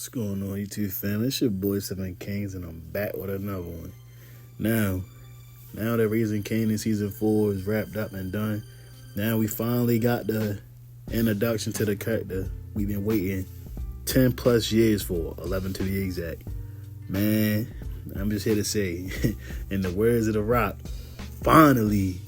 What's going on, YouTube fam? It's your boy Seven Kings, and I'm back with another one. Now that Raising Kanan season 4 is wrapped up and done, now we finally got the introduction to the character we've been waiting 10 plus years for, 11 to be exact. Man, I'm just here to say, in the words of The Rock, finally.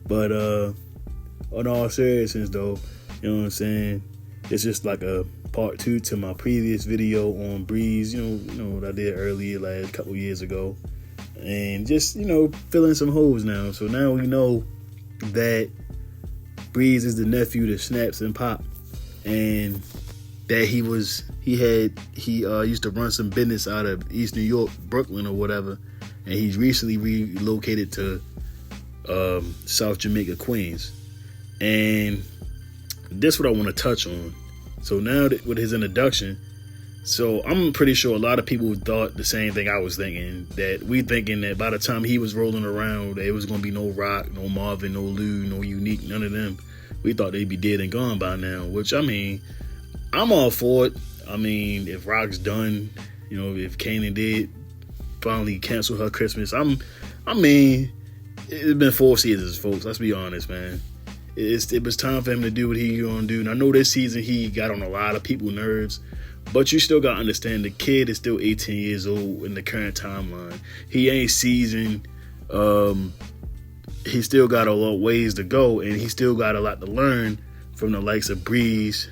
But on all seriousness though, you know what I'm saying? It's just like a part 2 to my previous video on Breeze, you know what I did earlier, like a couple years ago. And just, filling some holes now. So now we know that Breeze is the nephew to Snaps and Pop. And that he used to run some business out of East New York, Brooklyn or whatever. And he's recently relocated to South Jamaica, Queens. And this is what I want to touch on. So now that with his introduction, so I'm pretty sure a lot of people thought the same thing I was thinking, that we thinking that by the time he was rolling around, there was going to be no Rock, no Marvin, no Lou, no Unique, none of them. We thought they'd be dead and gone by now, which, I mean, I'm all for it. I mean, if Rock's done, if Kanan did finally cancel her Christmas, I mean, it's been 4 seasons, folks. Let's be honest, man. It was time for him to do what he gonna do. And I know this season he got on a lot of people's nerves, but you still gotta understand the kid is still 18 years old in the current timeline. He ain't seasoned. He still got a lot ways to go, and he still got a lot to learn from the likes of Breeze,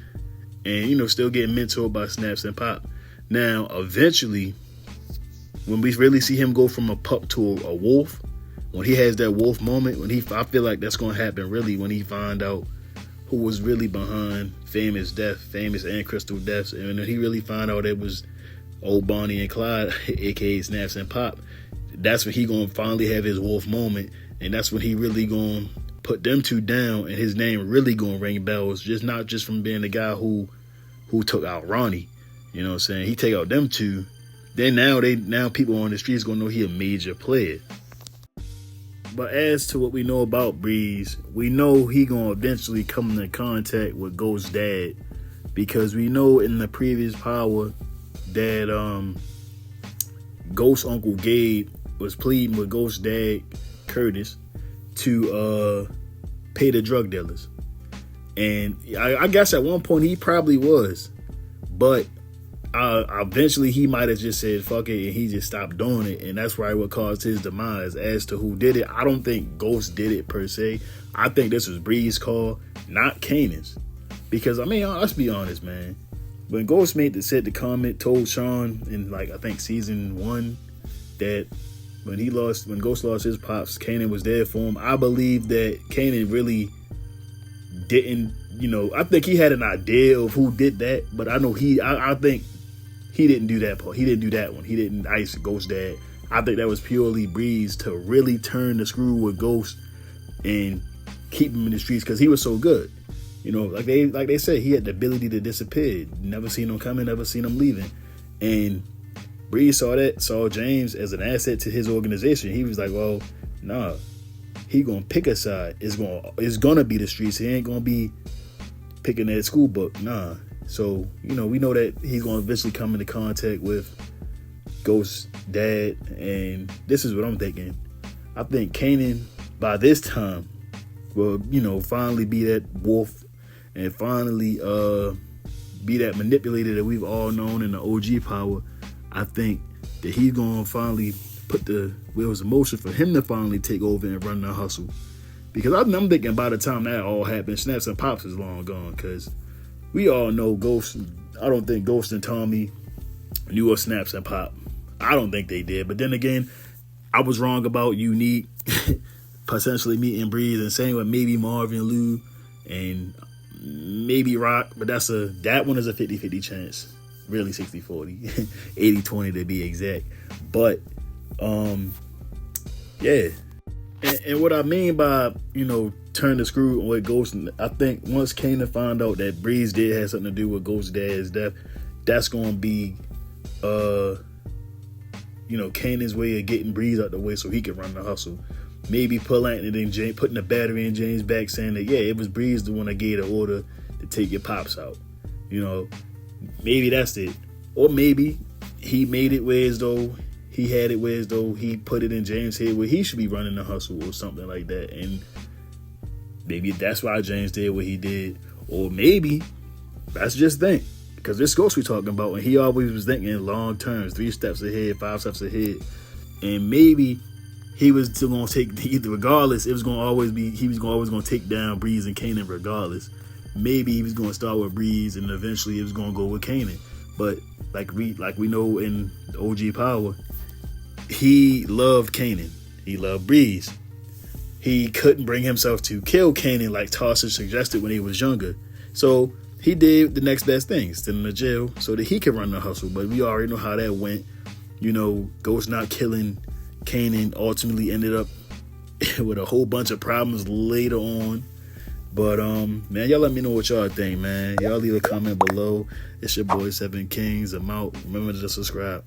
and still getting mentored by Snaps and Pop. Now, eventually, when we really see him go from a pup to a wolf, when he has that wolf moment, I feel like that's going to happen really when he find out who was really behind Famous and Crystal deaths. And when he really find out it was old Bonnie and Clyde, aka Snaps and Pop, that's when he going to finally have his wolf moment. And that's when he really going to put them two down, and his name really going to ring bells, not just from being the guy who took out Ronnie. You know what I'm saying? He take out them two. Then now people on the streets going to know he a major player. But as to what we know about Breeze, we know he gonna eventually come into contact with Ghost's dad, because we know in the previous power that Ghost's Uncle Gabe was pleading with Ghost's dad Curtis to pay the drug dealers, and I guess at one point he probably was, but eventually he might have just said fuck it, and he just stopped doing it, and that's probably what caused his demise. As to who did it, I don't think Ghost did it per se. I think this was Breeze's call, not Kanan's, because I mean, let's be honest, man. When Ghost said the comment, told Sean in I think season 1 that when Ghost lost his pops, Kanan was there for him. I believe that Kanan really didn't, I think he had an idea of who did that, but I know I think he didn't do that part. He didn't do that one. He didn't ice Ghost dad. I think that was purely Breeze to really turn the screw with Ghost and keep him in the streets, because he was so good. Like they said, he had the ability to disappear. Never seen him coming, never seen him leaving. And Breeze saw James as an asset to his organization. He was like, well, nah, he gonna pick a side. It's gonna be the streets. He ain't gonna be picking that school book. Nah. So, we know that he's going to eventually come into contact with Ghost's dad. And this is what I'm thinking. I think Kanan, by this time, will, finally be that wolf and finally be that manipulator that we've all known in the OG power. I think that he's going to finally put the wheels in motion for him to finally take over and run the hustle. Because I'm thinking by the time that all happens, Snaps and Pops is long gone, because we all know Ghost. I don't think Ghost and Tommy knew of Snaps and Pop. I don't think they did. But then again, I was wrong about Unique potentially meeting Breeze, and saying with maybe Marvin, Lou, and maybe Rock. But that one is a 50-50 chance. Really 60-40. 80-20 to be exact. But, yeah. And what I mean by, turn the screw with Ghost, I think once Kanan found out that Breeze did have something to do with Ghost's dad's death, that's going to be, Kanan's way of getting Breeze out the way so he can run the hustle. Maybe putting the battery in James' back, saying that, yeah, it was Breeze the one that gave the order to take your pops out. Maybe that's it. Or maybe he made it where as though he had it where as though he put it in James' head where he should be running the hustle or something like that. And maybe that's why James did what he did. Or maybe that's just think. Because this ghost we talking about, and he always was thinking in long terms, 3 steps ahead, 5 steps ahead. And maybe he was still going to take, either regardless, it was going to always be, he was always going to take down Breeze and Kanan regardless. Maybe he was going to start with Breeze and eventually it was going to go with Kanan. But like we know in OG Power, he loved Kanan. He loved Breeze. He couldn't bring himself to kill Kanan like Tarsa suggested when he was younger. So he did the next best thing, send him to jail so that he could run the hustle. But we already know how that went. You know, Ghost not killing Kanan ultimately ended up with a whole bunch of problems later on. But man, y'all let me know what y'all think, man. Y'all leave a comment below. It's your boy 7 Kings. I'm out. Remember to subscribe.